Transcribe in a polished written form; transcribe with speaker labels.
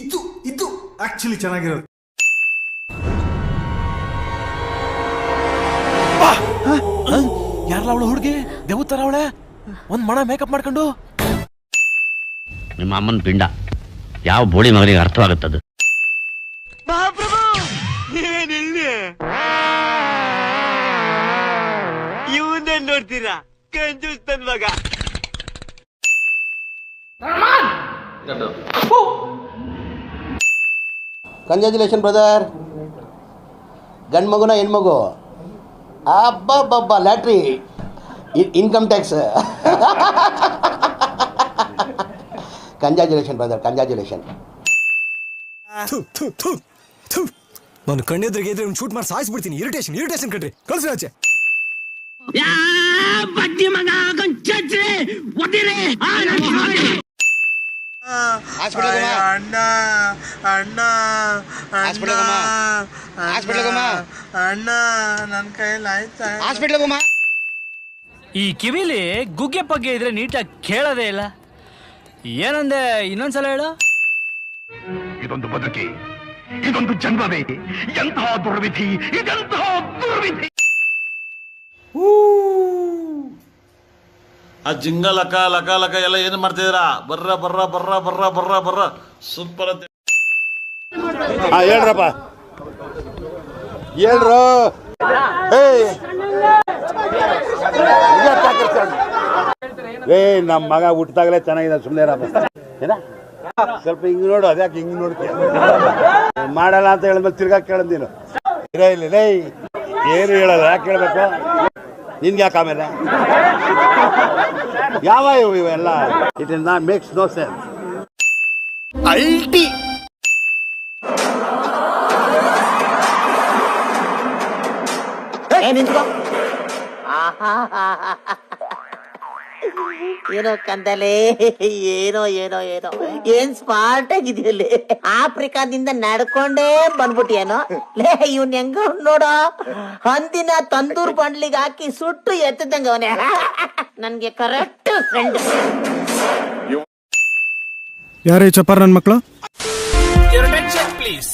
Speaker 1: ಇದು ಆಕ್ಚುಲಿ ಚೆನ್ನಾಗಿರೋದು.
Speaker 2: ಯಾರಲ್ಲ ಅವಳು ಹುಡುಗಿ ದೇವತರ ಅವಳೆ ಒಂದ್ ಮಣ ಮೇಕಪ್ ಮಾಡ್ಕೊಂಡು.
Speaker 3: ನಿಮ್ಮ ಅಮ್ಮನ ಪಿಂಡ ಯಾವ ಬೋಳಿ ಮಗನಿಗೆ ಅರ್ಥವಾಗುತ್ತದು.
Speaker 4: ಇವನ್ನೇ ನೋಡ್ತೀರಾ ಕಂಜೂಸ್ತನ್ ಮಗ.
Speaker 5: Congratulation brother. ಗಂಡು ಮಗುನ ಹೆಣ್ಮಗು ಅಬ್ಬಬ್ಬಬ್ಬ lottery income tax. Congratulation brother, congratulation.
Speaker 1: ನಾನು ಕಣ್ಣೆದ್ರಿಗೆ ಇದ್ರೆ ಶೂಟ್ ಮಾಡಿ ಸಾಯಿಸ್ಬಿಡ್ತೀನಿ. ಇರಿಟೇಷನ್ ಕಣ್ರಿ, ಕಳ್ಸಿ ಆಚೆ.
Speaker 6: ಈ ಕಿವಿಲಿ ಗುಗ್ಗೆ ಪಗ್ಗೆ ಇದ್ರೆ ನೀಟಾಗಿ ಕೇಳೋದೇ ಇಲ್ಲ. ಏನಂದೆ ಇನ್ನೊಂದ್ಸಲ ಹೇಳು.
Speaker 3: ಇದೊಂದು ಬದುಕಿ, ಇದೊಂದು ಜನ್ಮವೇ, ಎಂತಹ ದುರ್ವಿಧಿ, ಇದೆಂತಹ ದುರ್ವಿಧಿ.
Speaker 7: ಆ ಜಿಂಗ ಲಕ ಲಕ ಲಕ ಎಲ್ಲ ಏನು ಮಾಡ್ತಿದ್ದೀರಾ? ಬರ್ರ ಬರ್ರ ಬರ್ರ ಬರ್ರ ಬರ್ರ ಬರ್ರ ಸೂಪರ್ ಅಂತ
Speaker 5: ಹೇಳ್ರಪ್ಪ, ಹೇಳ್ರು. ನಮ್ಮ ಮಗ ಹುಟ್ಟಿದಾಗಲೇ ಚೆನ್ನಾಗಿದೆ, ಸುಮ್ಮನೆ ಏನ ಸ್ವಲ್ಪ ಹಿಂಗ್ ನೋಡು. ಅದ್ಯಾಕೆ ಹಿಂಗ್ ನೋಡ್ತೀಯ? ಮಾಡಲ್ಲ ಅಂತ ಹೇಳಿದ್ಮೇಲೆ ತಿರ್ಗಾ ಕೇಳದ್ ನೀನು. ಇಲ್ಲ ಲೇ, ಏನು ಹೇಳಲ್ಲ, ಯಾಕೆ ಹೇಳ್ಬೇಕು ನಿನ್ಗೆ? ಯಾಕೆ ಆಮೇಲೆ ಯಾವ ಇವೆಲ್ಲ? It is not makes no sense. ಅಲ್ಟಿ
Speaker 8: ಏನೋ ಕಂದಲೆ, ಏನೋ ಏನೋ ಏನೋ ಏನ್ ಸ್ಮಾರ್ಟ್ ಆಗಿದೆಯಲ್ಲಿ. ಆಫ್ರಿಕಾದಿಂದ ನಡ್ಕೊಂಡೇ ಬಂದ್ಬಿಟ್ಟಿಯೇನೋ ಲೇ. ಇವ್ನ ಹೆಂಗ ನೋಡೋ, ಹಂದಿನ ತಂದೂರ್ ಬಂಡ್ಲಿಗೆ ಹಾಕಿ ಸುಟ್ಟು ಎತ್ತದಂಗ ಅವನೇ. ನನ್ಗೆ ಕರೆಕ್ಟ್ ಫ್ರೆಂಡ್.
Speaker 1: ಯಾರೇ ಚಪ್ಪಾರ ನನ್ನ ಮಕ್ಕಳು?
Speaker 2: Your attention please.